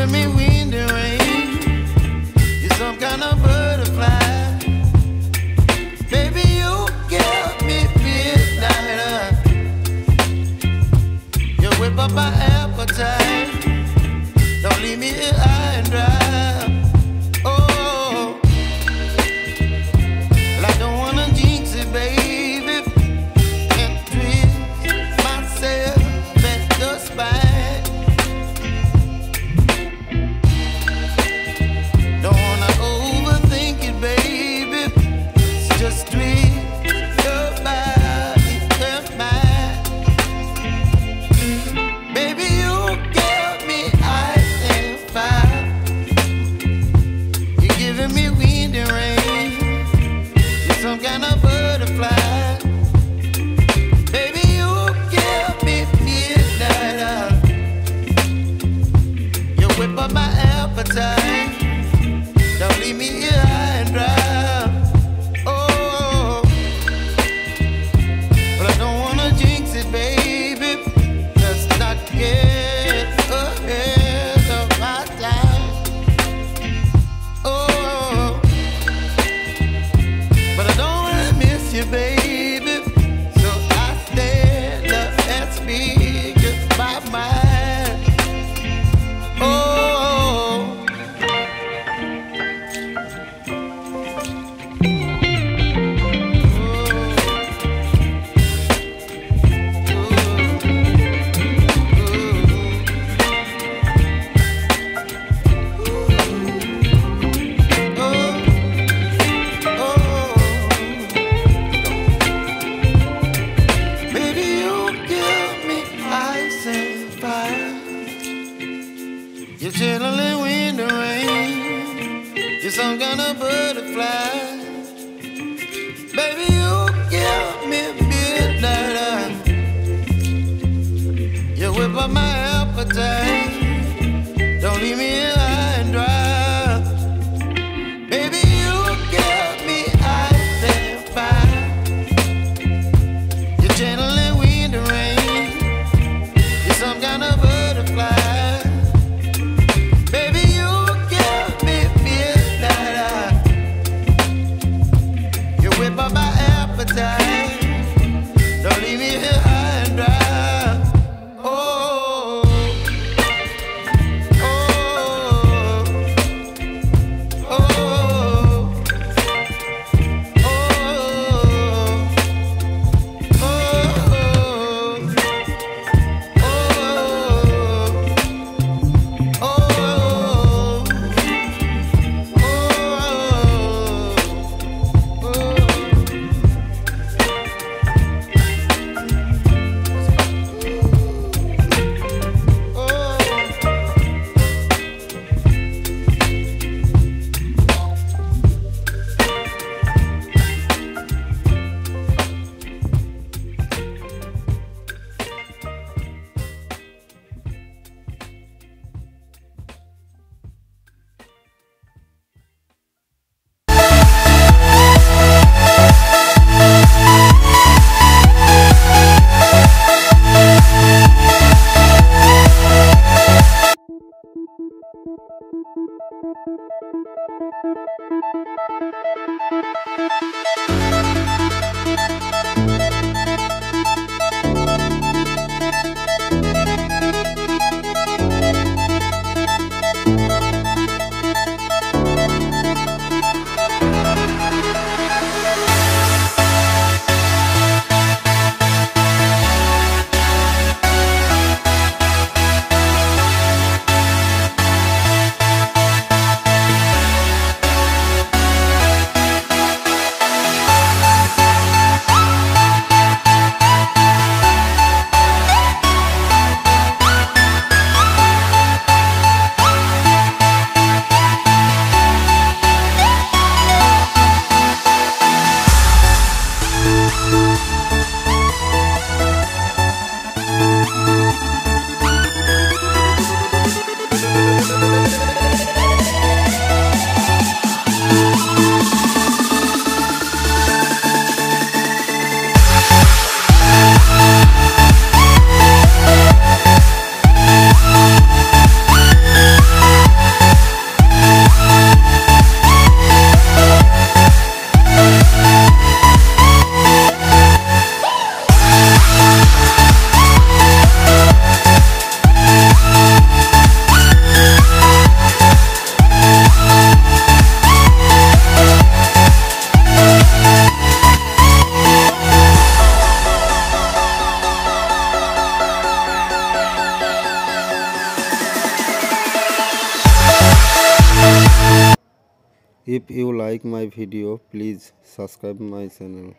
giving me wind and rain. You're some kind of butterfly. Baby, you give me midnight. You whip up my appetite. Don't leave me here high and dry. Oh, well, I don't wanna jinx it, baby, and twist myself at the spine. Don't wanna overthink it, baby. It's just twist your body and mine. Baby, you give me ice and fire. You're giving me wind and rain. You're some kind of butterfly. Baby, you give me midnight. You whip up my appetite. Don't leave me here high and dry. Oh, but I don't wanna jinx it, baby. Let's not get ahead of my time. Oh, but I don't wanna miss you, baby. So I stand up and speak just my mind. Oh. You're chilling wind and rain. You're some kind of butterfly. Baby, you give me midnight. You whip up my appetite. Don't leave me here high and dry. Baby, you give me ice and fire. You're channeling wind and rain. You're some kind of butterfly. Whip up my appetite. Don't leave me here high and dry. Oh, oh, If you like my video, please subscribe my channel.